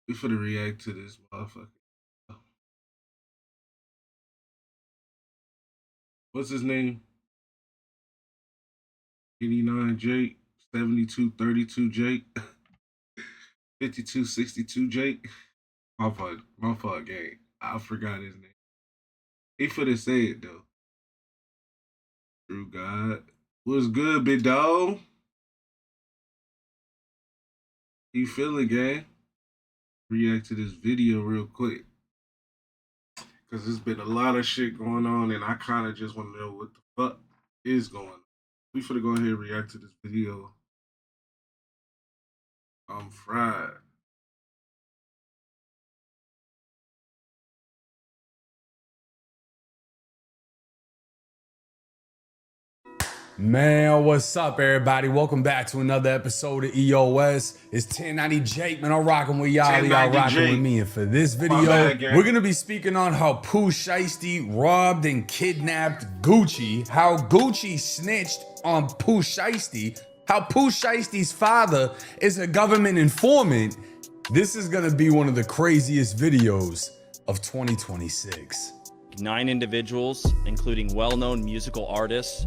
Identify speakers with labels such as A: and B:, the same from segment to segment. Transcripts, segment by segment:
A: We finna react to this motherfucker. What's his name? 89 Jake, 7232 Jake, 5262 Jake. My fault, gang. I forgot his name. He finna say it though. True God. What's good, big dog? You feeling, gang? React to this video real quick. Because there's been a lot of shit going on, and I kind of just want to know what the fuck is going on. We finna go ahead and react to this video. I'm fried.
B: Man, what's up, everybody? Welcome back to another episode of EOS. It's 1090 Jake, man. I'm rocking with y'all. Y'all rocking with me. And for this video, we're going to be speaking on how Pooh Shiesty robbed and kidnapped Gucci, how Gucci snitched on Pooh Shiesty, how Pooh Shiesty's father is a government informant. This is going to be one of the craziest videos of 2026.
C: 9 individuals, including well-known musical artists,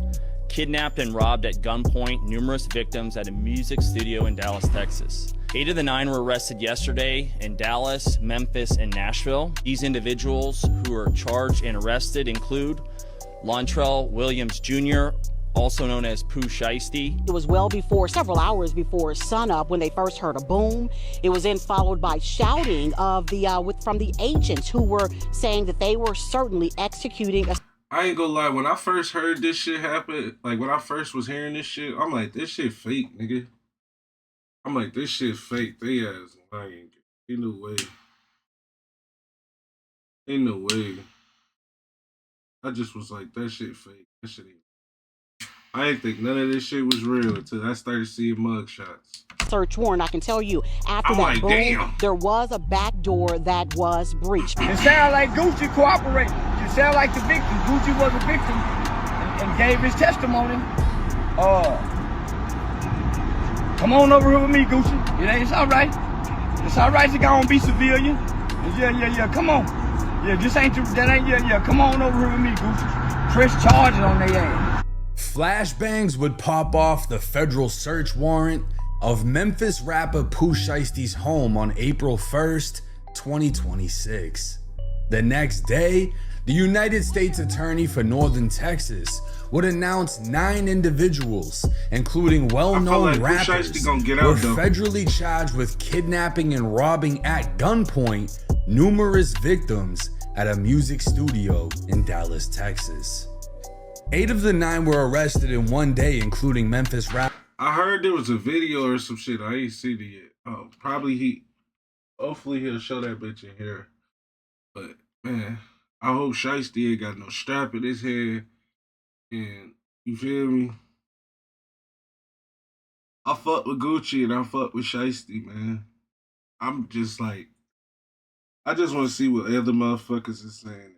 C: kidnapped and robbed at gunpoint numerous victims at a music studio in Dallas, Texas. 8 of the 9 were arrested yesterday in Dallas, Memphis, and Nashville. These individuals who are charged and arrested include Lontrell Williams Jr., also known as Pooh Shiesty.
D: It was several hours before sunup when they first heard a boom. It was then followed by shouting of from the agents who were saying that they were certainly executing a...
A: I ain't gonna lie, when I first heard this shit happen, like when I first was hearing this shit, I'm like, this shit fake, nigga. I'm like, this shit fake. They ass lying. Ain't no way. Ain't no way. I just was like, that shit fake. That shit ain't. I didn't think none of this shit was real until I started seeing mugshots.
D: Search warrant. I can tell you, after that boom,
A: damn,
D: there was a back door that was breached.
E: It sounded like Gucci cooperated. It sounded like the victim. Gucci was a victim and gave his testimony. Come on over here with me, Gucci. It's all right. It's all right to go and be civilian. Yeah. Come on. Yeah, this ain't that ain't yeah. Come on over here with me, Gucci. Press charges on their ass.
B: Flashbangs would pop off the federal search warrant of Memphis rapper Pooh Shiesty's home on April 1st, 2026. The next day, the United States Attorney for Northern Texas would announce 9 individuals, including well-known rappers, were federally charged with kidnapping and robbing at gunpoint numerous victims at a music studio in Dallas, Texas. 8 of the 9 were arrested in one day, including Memphis rapper.
A: I heard there was a video or some shit. I ain't seen it yet. Hopefully he'll show that bitch in here. But man, I hope Shiesty ain't got no strap in his head. And you feel me? I fuck with Gucci and I fuck with Shiesty, man. I'm just like, I just want to see what other motherfuckers is saying.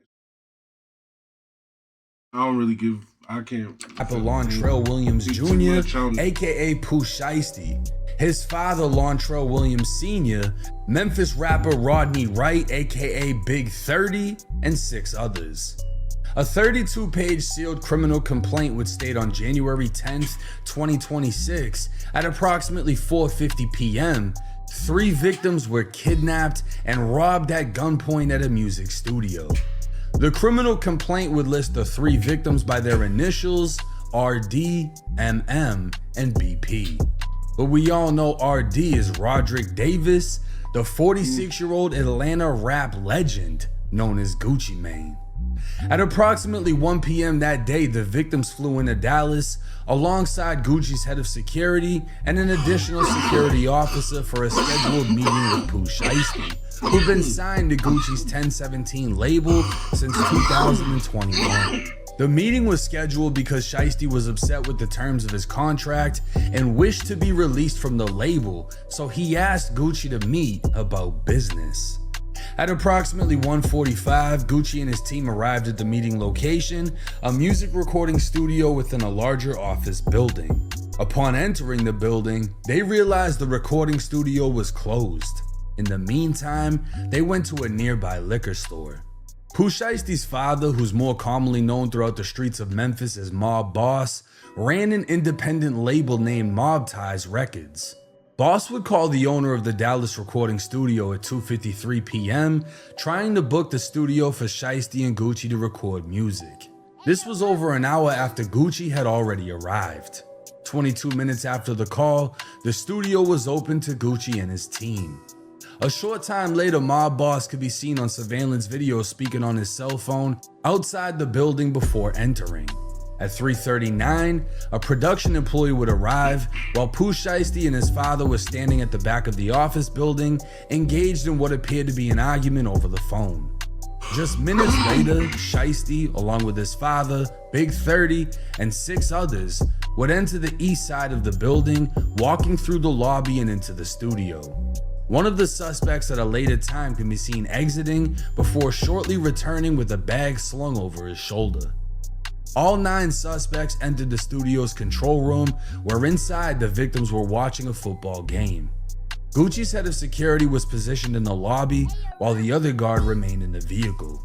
A: I can't.
B: Rapper Lontrell Williams Jr., aka Pooh Shiesty, his father Lontrell Williams Sr., Memphis rapper Rodney Wright, aka Big 30, and 6 others. A 32-page sealed criminal complaint would state on January 10th, 2026, at approximately 4:50 p.m., 3 victims were kidnapped and robbed at gunpoint at a music studio. The criminal complaint would list the 3 victims by their initials, RD, MM, and BP. But we all know RD is Roderick Davis, the 46-year-old Atlanta rap legend known as Gucci Mane. At approximately 1 p.m. that day, the victims flew into Dallas alongside Gucci's head of security and an additional security officer for a scheduled meeting with Pooh Shiesty, who'd been signed to Gucci's 1017 label since 2021. The meeting was scheduled because Shiesty was upset with the terms of his contract and wished to be released from the label, so he asked Gucci to meet about business. At approximately 1:45, Gucci and his team arrived at the meeting location, a music recording studio within a larger office building. Upon entering the building, they realized the recording studio was closed. In the meantime, they went to a nearby liquor store. Pooh Shiesty's father, who's more commonly known throughout the streets of Memphis as Mob Boss, ran an independent label named Mob Ties Records. Boss would call the owner of the Dallas recording studio at 2:53 p.m., trying to book the studio for Shiesty and Gucci to record music. This was over an hour after Gucci had already arrived. 22 minutes after the call, the studio was open to Gucci and his team. A short time later, Mob Boss could be seen on surveillance video speaking on his cell phone outside the building before entering. At 3:39, a production employee would arrive while Pooh Shiesty and his father were standing at the back of the office building, engaged in what appeared to be an argument over the phone. Just minutes later, Shiesty, along with his father, Big 30, and 6 others, would enter the east side of the building, walking through the lobby and into the studio. One of the suspects at a later time can be seen exiting before shortly returning with a bag slung over his shoulder. All 9 suspects entered the studio's control room, where inside the victims were watching a football game. Gucci's head of security was positioned in the lobby, while the other guard remained in the vehicle.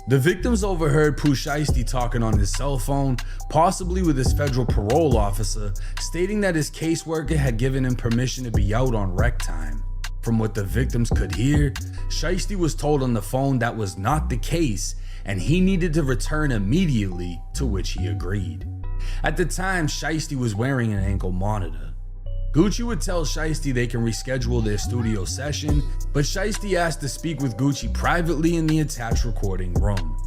B: The victims overheard Pooh Shiesty talking on his cell phone, possibly with his federal parole officer, stating that his caseworker had given him permission to be out on rec time. From what the victims could hear, Shiesty was told on the phone that was not the case and he needed to return immediately, to which he agreed. At the time, Shiesty was wearing an ankle monitor. Gucci would tell Shiesty they can reschedule their studio session, but Shiesty asked to speak with Gucci privately in the attached recording room.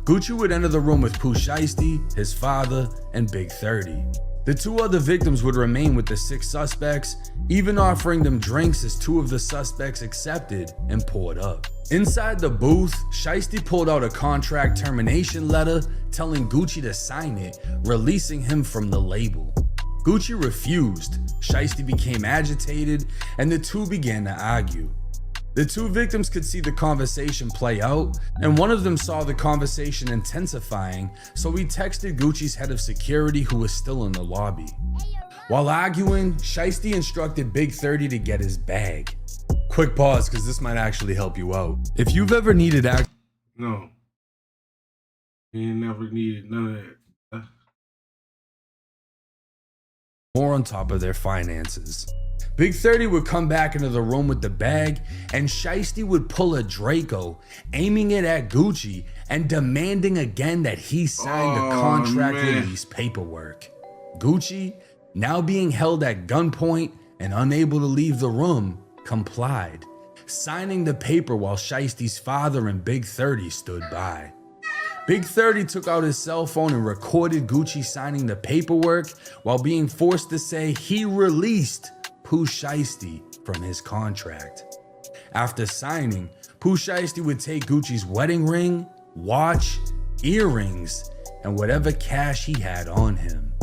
B: Gucci would enter the room with Pooh Shiesty, his father, and Big 30. The 2 other victims would remain with the 6 suspects, even offering them drinks as 2 of the suspects accepted and poured up. Inside the booth, Shiesty pulled out a contract termination letter telling Gucci to sign it, releasing him from the label. Gucci refused, Shiesty became agitated, and the 2 began to argue. The 2 victims could see the conversation play out, and one of them saw the conversation intensifying, so he texted Gucci's head of security, who was still in the lobby. While arguing, Shiesty instructed Big 30 to get his bag. Quick pause, because this might actually help you out. If you've ever needed
A: No. You never needed none of that.
B: more on top of their finances, Big 30 would come back into the room with the bag, and Shiesty would pull a Draco, aiming it at Gucci and demanding again that he sign the contract release paperwork. Gucci, now being held at gunpoint and unable to leave the room, complied, signing the paper while Shiesty's father and Big 30 stood by. Big 30 took out his cell phone and recorded Gucci signing the paperwork while being forced to say he released Pooh Shiesty from his contract. After signing, Pooh Shiesty would take Gucci's wedding ring, watch, earrings, and whatever cash he had on him.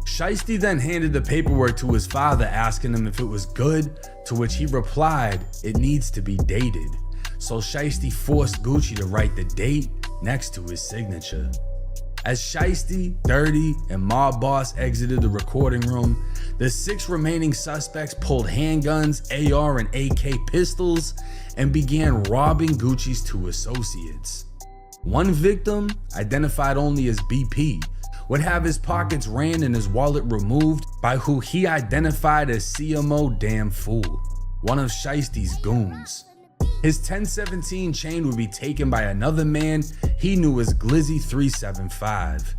B: Shiesty then handed the paperwork to his father, asking him if it was good, to which he replied, "It needs to be dated." So Shiesty forced Gucci to write the date next to his signature. As Shiesty, 30, and Mob Boss exited the recording room, the 6 remaining suspects pulled handguns, AR, and AK pistols and began robbing Gucci's 2 associates. One victim, identified only as BP, would have his pockets ran and his wallet removed by who he identified as CMO Damn Fool, one of Shiesty's goons. His 1017 chain would be taken by another man he knew as Glizzy 375.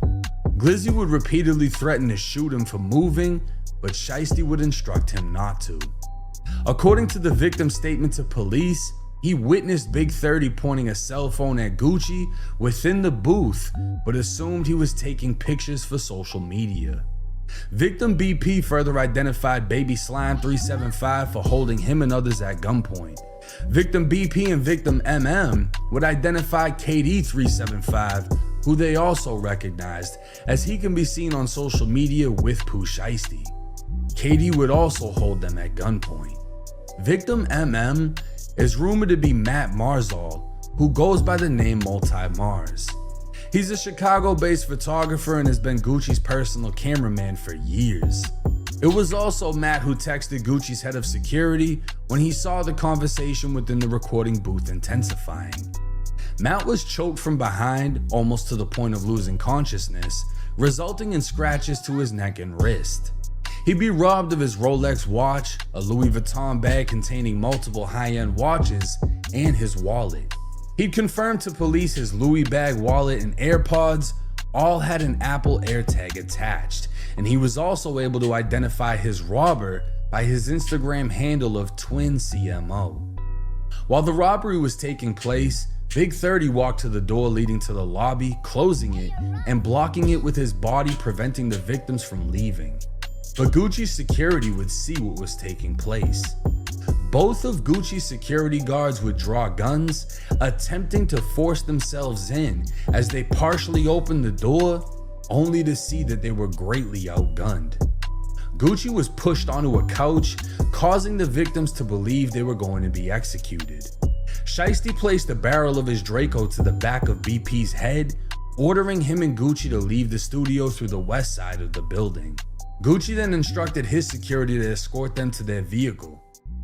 B: Glizzy would repeatedly threaten to shoot him for moving, but Shiesty would instruct him not to. According to the victim's statement to police, he witnessed Big 30 pointing a cell phone at Gucci within the booth, but assumed he was taking pictures for social media. Victim BP further identified Baby Slime 375 for holding him and others at gunpoint. Victim BP and victim MM would identify KD 375, who they also recognized, as he can be seen on social media with Pooh Shiesty. KD would also hold them at gunpoint. Victim MM is rumored to be Matt Marzal, who goes by the name Multi-Mars. He's a Chicago-based photographer and has been Gucci's personal cameraman for years. It was also Matt who texted Gucci's head of security when he saw the conversation within the recording booth intensifying. Matt was choked from behind almost to the point of losing consciousness, resulting in scratches to his neck and wrist. He'd be robbed of his Rolex watch, a Louis Vuitton bag containing multiple high-end watches, and his wallet. He'd confirmed to police his Louis bag, wallet, and AirPods all had an Apple AirTag attached, and he was also able to identify his robber by his Instagram handle of Twin CMO. While the robbery was taking place, Big 30 walked to the door leading to the lobby, closing it and blocking it with his body, preventing the victims from leaving. But Gucci's security would see what was taking place. Both of Gucci's security guards would draw guns, attempting to force themselves in as they partially opened the door, only to see that they were greatly outgunned. Gucci was pushed onto a couch, causing the victims to believe they were going to be executed. Shiesty placed the barrel of his Draco to the back of BP's head, ordering him and Gucci to leave the studio through the west side of the building. Gucci then instructed his security to escort them to their vehicle.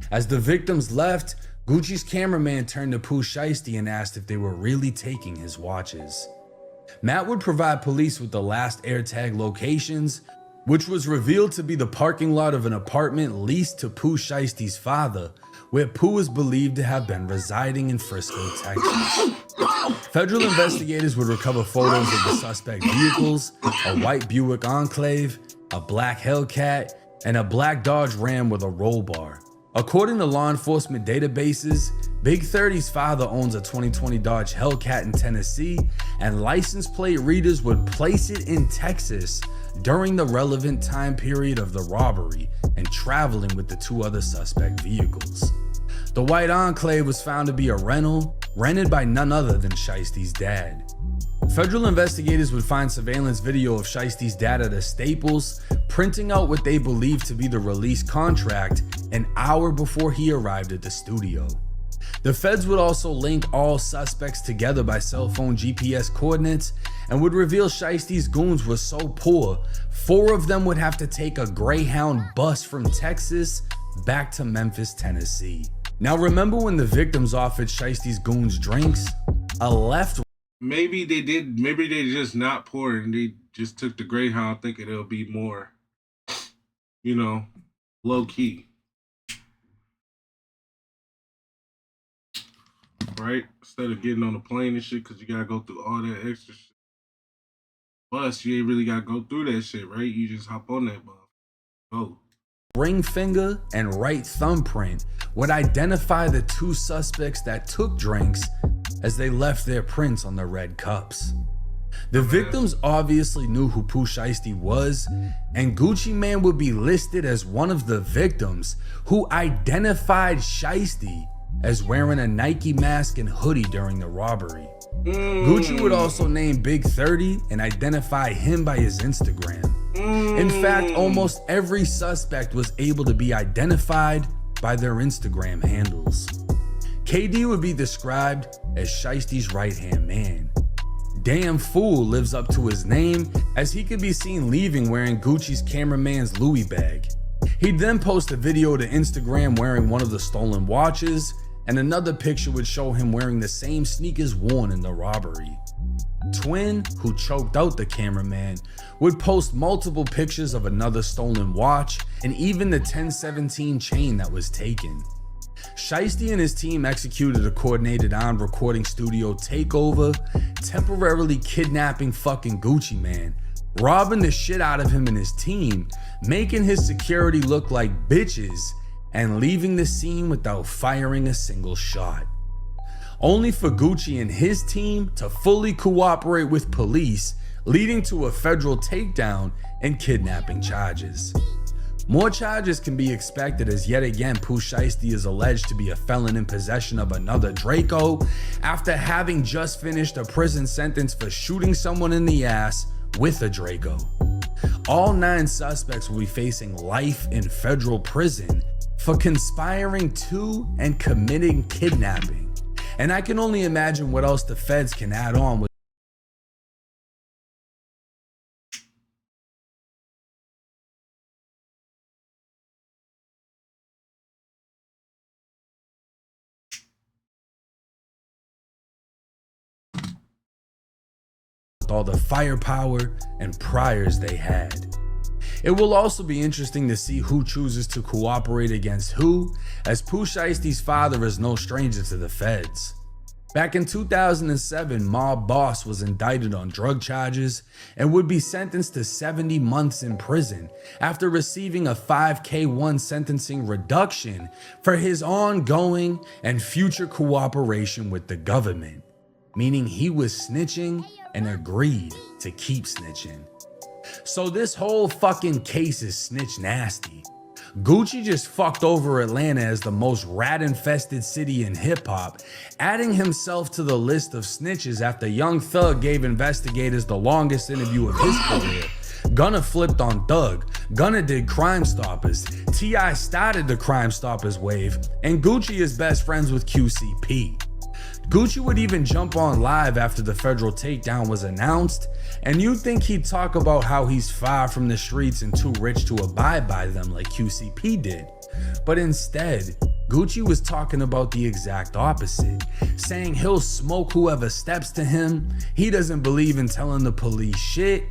B: As the victims left, Gucci's cameraman turned to Pooh Shiesty and asked if they were really taking his watches. Matt would provide police with the last AirTag locations, which was revealed to be the parking lot of an apartment leased to Pooh Shiesty's father, where Pooh is believed to have been residing in Frisco, Texas. Federal investigators would recover photos of the suspect vehicles, a white Buick Enclave, a black Hellcat, and a black Dodge Ram with a roll bar. According to law enforcement databases, Big 30's father owns a 2020 Dodge Hellcat in Tennessee, and license plate readers would place it in Texas during the relevant time period of the robbery and traveling with the two other suspect vehicles. The white Enclave was found to be a rental, rented by none other than Shiesty's dad. Federal investigators would find surveillance video of Shiesty's dad at a Staples, printing out what they believed to be the release contract an hour before he arrived at the studio. The feds would also link all suspects together by cell phone GPS coordinates and would reveal Shiesty's goons were so poor, 4 of them would have to take a Greyhound bus from Texas back to Memphis, Tennessee. Now remember when the victims offered Shiesty's goons drinks? A left
A: Maybe they did. Maybe they just not poor and they just took the Greyhound thinking it'll be more, low key. Right? Instead of getting on the plane and shit, because you gotta go through all that extra shit. Bus, you ain't really gotta go through that shit, right? You just hop on that bus. Go.
B: Ring finger and right thumbprint would identify the 2 suspects that took drinks as they left their prints on the red cups. The victims obviously knew who Pooh Shiesty was, and Gucci Mane would be listed as one of the victims who identified Shiesty as wearing a Nike mask and hoodie during the robbery. Gucci would also name Big 30 and identify him by his Instagram. In fact, almost every suspect was able to be identified by their Instagram handles. KD would be described as Shiesty's right-hand man. Damn Fool lives up to his name, as he could be seen leaving wearing Gucci's cameraman's Louis bag. He'd then post a video to Instagram wearing one of the stolen watches, and another picture would show him wearing the same sneakers worn in the robbery. Twin, who choked out the cameraman, would post multiple pictures of another stolen watch and even the 1017 chain that was taken. Shiesty and his team executed a coordinated armed recording studio takeover, temporarily kidnapping fucking Gucci Mane, robbing the shit out of him and his team, making his security look like bitches, and leaving the scene without firing a single shot. Only for Gucci and his team to fully cooperate with police, leading to a federal takedown and kidnapping charges. More charges can be expected as yet again Pooh Shiesty is alleged to be a felon in possession of another Draco after having just finished a prison sentence for shooting someone in the ass with a Draco. All 9 suspects will be facing life in federal prison for conspiring to and committing kidnapping. And I can only imagine what else the feds can add on with with all the firepower and priors they had. It will also be interesting to see who chooses to cooperate against who, as Pooh Shiesty's father is no stranger to the feds. Back in 2007, Mob Boss was indicted on drug charges and would be sentenced to 70 months in prison after receiving a 5K1 sentencing reduction for his ongoing and future cooperation with the government, meaning he was snitching and agreed to keep snitching. So this whole fucking case is snitch nasty. Gucci just fucked over Atlanta as the most rat-infested city in hip-hop, adding himself to the list of snitches after Young Thug gave investigators the longest interview of his career. Gunna flipped on Thug, Gunna did Crime Stoppers, T.I. started the Crime Stoppers wave, and Gucci is best friends with QCP. Gucci would even jump on live after the federal takedown was announced, and you'd think he'd talk about how he's far from the streets and too rich to abide by them like QCP did. But instead, Gucci was talking about the exact opposite, saying he'll smoke whoever steps to him, he doesn't believe in telling the police shit,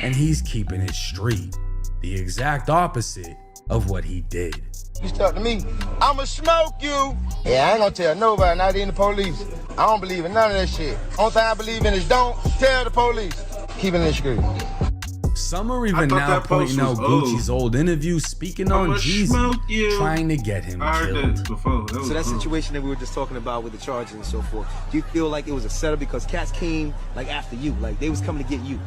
B: and he's keeping it street. The exact opposite of what he did.
F: You step to me, I'ma smoke you. Yeah, I ain't gonna tell nobody, not even the police. I don't believe in none of that shit. Only thing I believe in is don't tell the police. Keep it in the street.
B: Some are even now pointing out Gucci's old interview speaking on Jeezy, trying to get him killed.
G: So that situation that we were just talking about with the charges and so forth, do you feel like it was a setup because cats came like after you, like they was coming to get you?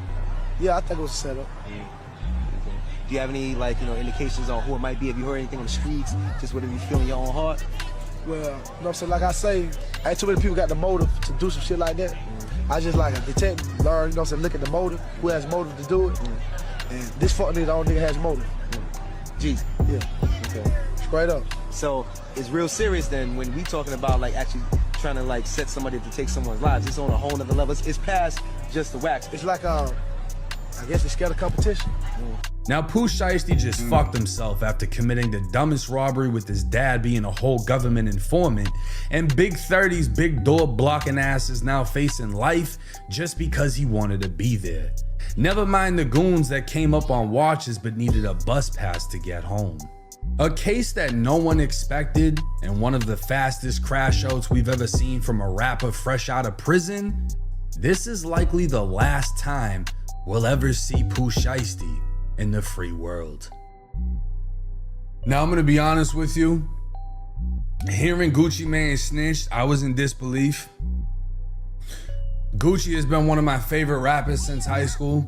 H: Yeah, I think it was a setup.
G: Yeah. Do you have any indications on who it might be? Have you heard anything on the streets? Just whatever you feel in your own heart?
H: Well, you know what I'm saying? Like I say, ain't too many people got the motive to do some shit like that. I just like a detective, learn, you know what I'm saying, look at the motive, who has motive to do it. And this fuck nigga, the only nigga has motive.
G: Jeez.
H: Yeah.
G: Okay.
H: Straight up.
G: So it's real serious then when we talking about like actually trying to like set somebody to take someone's lives. It's on a whole nother level. It's past just the wax.
H: It's like I guess they scared of competition.
B: Now Pooh Shiesty just fucked himself after committing the dumbest robbery with his dad being a whole government informant, and Big 30's big door blocking ass is now facing life just because he wanted to be there. Never mind the goons that came up on watches but needed a bus pass to get home. A case that no one expected, and one of the fastest crash outs we've ever seen from a rapper fresh out of prison. This is likely the last time we'll ever see Pooh Shiesty in the free world. Now I'm gonna be honest with you. Hearing Gucci Mane snitched, I was in disbelief. Gucci has been one of my favorite rappers since high school.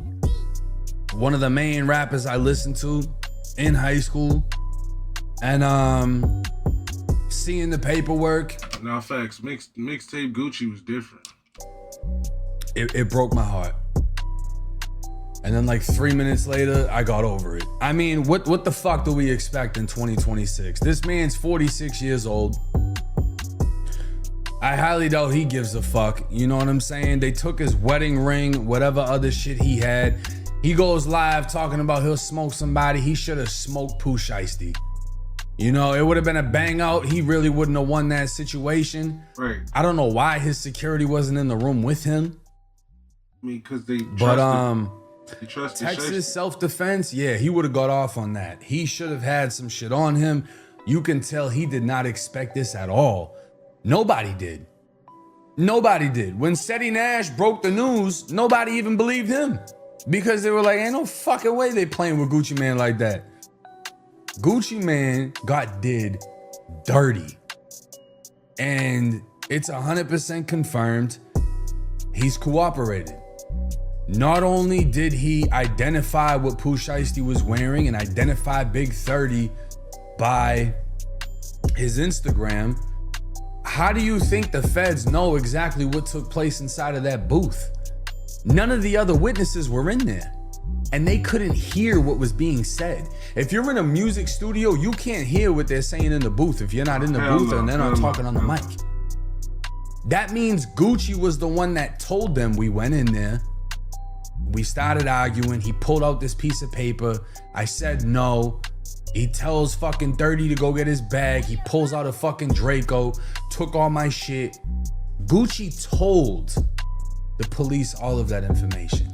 B: One of the main rappers I listened to in high school. And seeing the paperwork.
A: Now facts, mixtape Gucci was different.
B: It broke my heart. And then like 3 minutes later, I got over it. I mean, what the fuck do we expect in 2026? This man's 46 years old. I highly doubt he gives a fuck. You know what I'm saying? They took his wedding ring, whatever other shit he had. He goes live talking about he'll smoke somebody. He should have smoked Pooh Shiesty. You know, it would have been a bang out. He really wouldn't have won that situation.
A: Right.
B: I don't know why his security wasn't in the room with him.
A: I mean, because they trusted
B: Texas self-defense, yeah, he would have got off on that. He should have had some shit on him. You can tell he did not expect this at all. Nobody did. Nobody did. When Seti Nash broke the news, nobody even believed him. Because they were like, ain't no fucking way they playing with Gucci Mane like that. Gucci Mane got did dirty. And it's 100% confirmed he's cooperated. Not only did he identify what Pooh Shiesty was wearing and identify Big 30 by his Instagram, how do you think the feds know exactly what took place inside of that booth? None of the other witnesses were in there, and they couldn't hear what was being said. If you're in a music studio, you can't hear what they're saying in the booth if you're not in the booth and they're not talking on the mic. That means Gucci was the one that told them. We went in there. We started arguing. He pulled out this piece of paper. I said no. He tells fucking 30 to go get his bag. He pulls out a fucking Draco, took all my shit. Gucci told the police all of that information.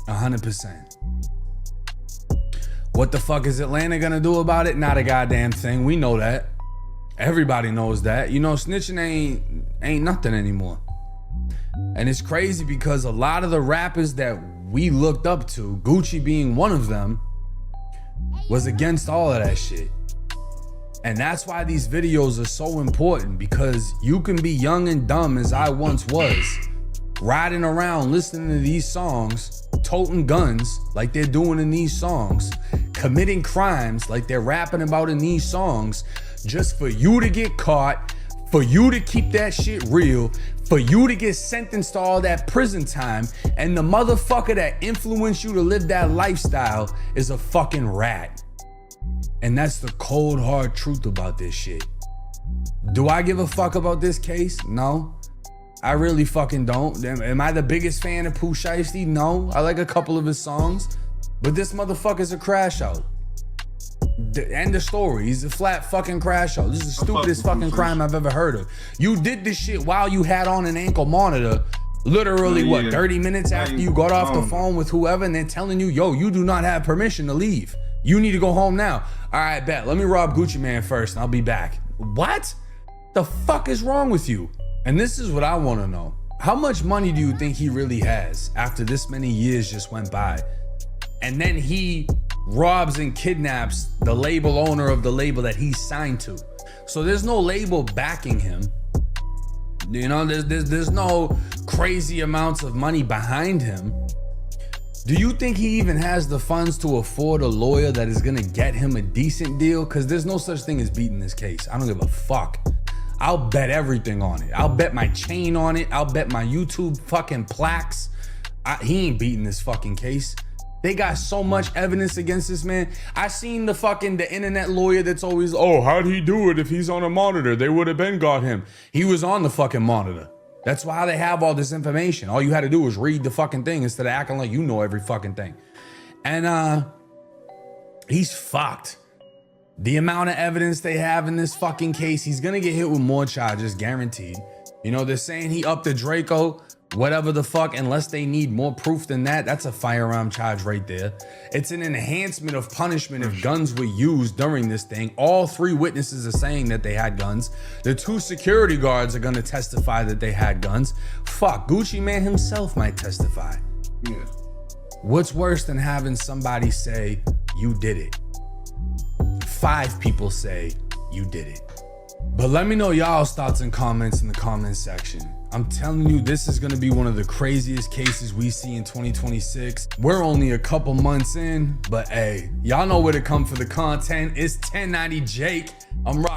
B: 100%. What the fuck is Atlanta gonna do about it? Not a goddamn thing. We know that. Everybody knows that. You know, snitching ain't nothing anymore. And it's crazy because a lot of the rappers that we looked up to, Gucci being one of them, was against all of that shit. And that's why these videos are so important, because you can be young and dumb as I once was, riding around listening to these songs, toting guns like they're doing in these songs, committing crimes like they're rapping about in these songs, just for you to get caught, for you to keep that shit real, for you to get sentenced to all that prison time, and the motherfucker that influenced you to live that lifestyle is a fucking rat. And that's the cold hard truth about this shit. Do I give a fuck about this case? No. I really fucking don't. Am I the biggest fan of Pooh Shiesty? No. I like a couple of his songs, but this motherfucker's a crash out. End of story. He's a flat fucking crash out. This is the stupidest fucking crime I've ever heard of. You did this shit while you had on an ankle monitor, literally 30 minutes after you got off the phone with whoever, and they're telling you, yo, you do not have permission to leave. You need to go home now. All right, bet. Let me rob Gucci Man first and I'll be back. What? The fuck is wrong with you? And this is what I want to know. How much money do you think he really has after this many years just went by? And then he robs and kidnaps the label owner of the label that he's signed to. So there's no label backing him. You know, there's no crazy amounts of money behind him. Do you think he even has the funds to afford a lawyer that is gonna get him a decent deal? Because there's no such thing as beating this case. I don't give a fuck. I'll bet everything on it. I'll bet my chain on it. I'll bet my YouTube fucking plaques. He ain't beating this fucking case. They got so much evidence against this man. I seen the internet lawyer that's always, oh, how'd he do it if he's on a monitor? They would have been got him. He was on the fucking monitor. That's why they have all this information. All you had to do was read the fucking thing instead of acting like you know every fucking thing. And he's fucked. The amount of evidence they have in this fucking case, he's gonna get hit with more charges, guaranteed. You know, they're saying he upped the Draco, whatever the fuck, unless they need more proof than that. That's a firearm charge right there. It's an enhancement of punishment if guns were used during this thing. All 3 witnesses are saying that they had guns. The 2 security guards are gonna testify that they had guns. Fuck, Gucci Man himself might testify.
A: Yeah.
B: What's worse than having somebody say you did it? 5 people say you did it. But let me know y'all's thoughts and comments in the comment section. I'm telling you, this is gonna be one of the craziest cases we see in 2026. We're only a couple months in, but hey, y'all know where to come for the content. It's 1090 Jake. I'm rocking.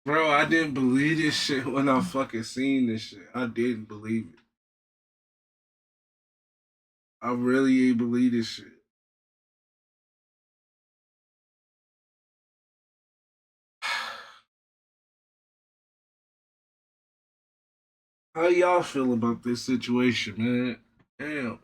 A: Bro, I didn't believe this shit when I fucking seen this shit. I didn't believe it. I really ain't believe this shit. How y'all feel about this situation, man? Damn.